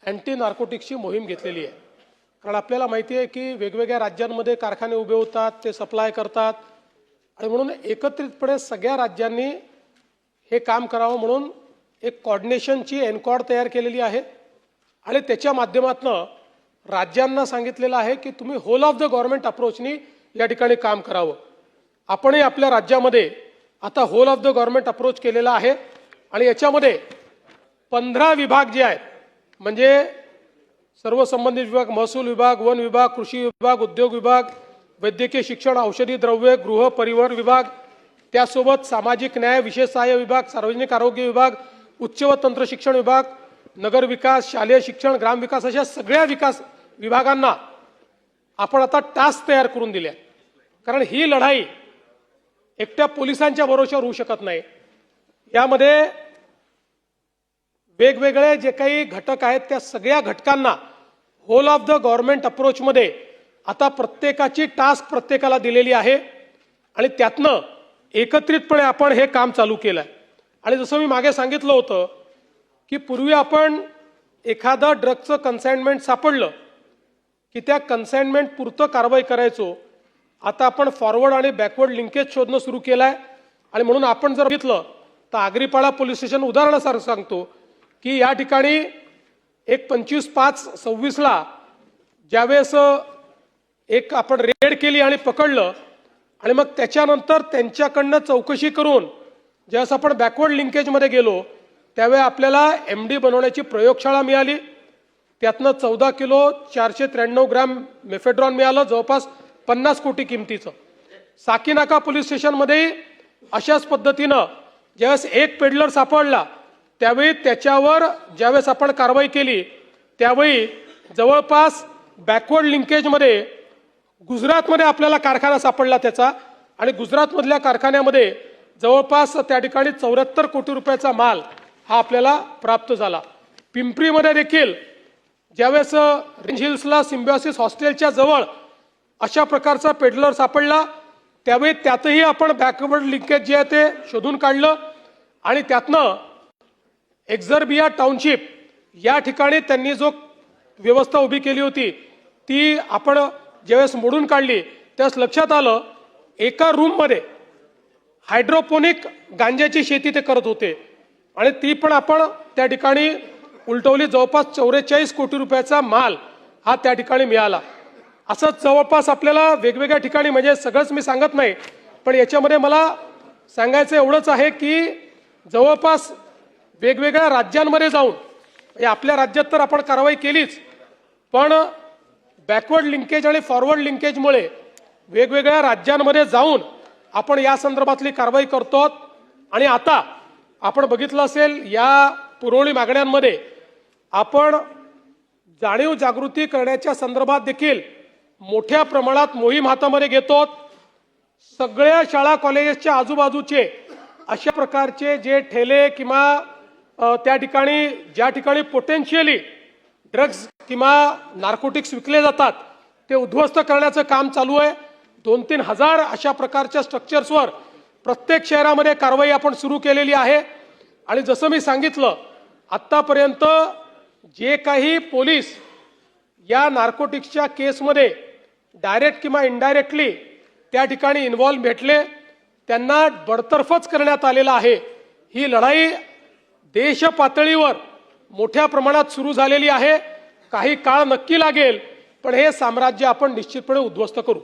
Anti नार्कोटिक्सची मोहीम घेतलेली आहे। कारण आपल्याला माहिती आहे की वेगवेगळ्या राज्यांमध्ये कारखाने उभे होतात, ते सप्लाय करतात आणि म्हणून एकत्रितपणे सगळ्या राज्यांनी हे काम करावं म्हणून एक कोऑर्डिनेशनची एनकॉर्ड तयार केलेली आहे आणि त्याच्या माध्यमातून राज्यांना सांगितलेलं आहे की तुम्ही होल ऑफ द गव्हर्नमेंट अप्रोचनी या ठिकाणी काम करावं। आपणही आपल्या राज्यामध्ये आता whole of the government approach केलेला आहे आणि याच्यामध्ये 15 विभाग जे आहेत म्हणजे सर्व संबंधित विभाग, महसूल विभाग, वन विभाग, कृषी विभाग, उद्योग विभाग, वैद्यकीय शिक्षण, औषधी द्रव्ये, गृह परिवहन विभाग, त्यासोबत सामाजिक न्याय, विशेष सहाय्य विभाग, सार्वजनिक आरोग्य विभाग, उच्च व तंत्र शिक्षण विभाग, नगर विकास, शालेय शिक्षण, ग्राम विकास अशा सगळ्या विकास विभागांना आपण आता टास्क तयार करून दिल्या। कारण ही लढाई एकट्या पोलिसांच्या भरोश्यावर होऊ शकत नाही। यामध्ये वेगवेगळे जे काही घटक आहेत त्या सगळ्या घटकांना होल ऑफ द गव्हर्नमेंट अप्रोचमध्ये आता प्रत्येकाची टास्क प्रत्येकाला दिलेली आहे आणि त्यातनं एकत्रितपणे आपण हे काम चालू केलं आहे। आणि जसं मी मागे सांगितलं होतं की पूर्वी आपण एखादं ड्रगचं कन्साइनमेंट सापडलं की त्या कन्साइनमेंट पुरतं कारवाई करायचो। आता आपण फॉरवर्ड आणि बॅकवर्ड लिंकेज शोधणं सुरू केलं आहे आणि म्हणून आपण जर बघितलं तर आगरीपाडा पोलीस स्टेशन उदाहरणासारखं सांगतो की या ठिकाणी एक 25/5/26ला ज्यावेळेस एक आपण रेड केली आणि पकडलं आणि मग त्याच्यानंतर त्यांच्याकडनं चौकशी करून ज्यावेळेस आपण बॅकवर्ड लिंकेजमध्ये गेलो त्यावेळी आपल्याला MD बनवण्याची प्रयोगशाळा मिळाली। त्यातनं 14 किलो 493 ग्रॅम मेफेड्रॉन मिळालं, जवळपास 50 कोटी किमतीचं। साकीनाका पोलीस स्टेशनमध्ये अशाच पद्धतीनं ज्यावेळेस एक पेडलर सापडला त्यावेळी त्याच्यावर ज्यावेळेस आपण कारवाई केली त्यावेळी जवळपास बॅकवर्ड लिंकेजमध्ये गुजरातमध्ये आपल्याला कारखाना सापडला त्याचा आणि गुजरातमधल्या कारखान्यामध्ये जवळपास त्या ठिकाणी 74 कोटी रुपयाचा माल हा आपल्याला प्राप्त झाला। पिंपरीमध्ये देखील ज्यावेळेस रेंज हिल्सला सिम्बायोसिस हॉस्टेलच्या जवळ अशा प्रकारचा पेडलर सापडला त्यावेळी त्यातही आपण बॅकवर्ड लिंकेज जे आहे ते शोधून काढलं आणि त्यातनं एक्झर्बिया टाउनशिप या ठिकाणी त्यांनी जो व्यवस्था उभी केली होती ती आपण ज्यावेळेस मोडून काढली त्यावेळेस लक्षात आलं एका रूममध्ये हायड्रोपोनिक गांजाची शेती ते करत होते आणि ती पण आपण त्या ठिकाणी उलटवली। जवळपास 44 कोटी रुपयाचा माल हा त्या ठिकाणी मिळाला। असंच जवळपास आपल्याला वेगवेगळ्या ठिकाणी म्हणजे सगळंच मी सांगत नाही पण याच्यामध्ये मला सांगायचं एवढंच आहे की जवळपास वेगवेगळ्या राज्यांमध्ये जाऊन म्हणजे आपल्या राज्यात तर आपण कारवाई केलीच पण बॅकवर्ड लिंकेज आणि फॉरवर्ड लिंकेजमुळे वेगवेगळ्या राज्यांमध्ये जाऊन आपण या संदर्भातली कारवाई करतो। आणि आता आपण बघितलं असेल या पुरवणी मागण्यांमध्ये आपण जाणीव जागृती करण्याच्या संदर्भात देखील मोठ्या प्रमाणात मोहीम हातामध्ये घेतो। सगळ्या शाळा कॉलेजेसच्या आजूबाजूचे अशा प्रकारचे जे ठेले किंवा त्या ठिकाणी ज्या ठिकाणी पोटेन्शियली ड्रग्ज किंवा नार्कोटिक्स विकले जातात ते उद्ध्वस्त करण्याचं काम चालू आहे। 2-3 हजार अशा प्रकारच्या स्ट्रक्चर्सवर प्रत्येक शहरामध्ये कारवाई आपण सुरू केलेली आहे। आणि जसं मी सांगितलं आत्तापर्यंत जे काही पोलीस या नार्कोटिक्सच्या केसमध्ये डायरेक्ट किंवा इनडायरेक्टली त्या ठिकाणी इन्व्हॉल्व भेटले त्यांना बडतर्फच करण्यात आलेला आहे। ही लढाई देश पातळीवर मोठ्या प्रमाणात सुरू झालेली आहे। काही काळ नक्की लागेल पण हे साम्राज्य आपण निश्चितपणे उद्ध्वस्त करू।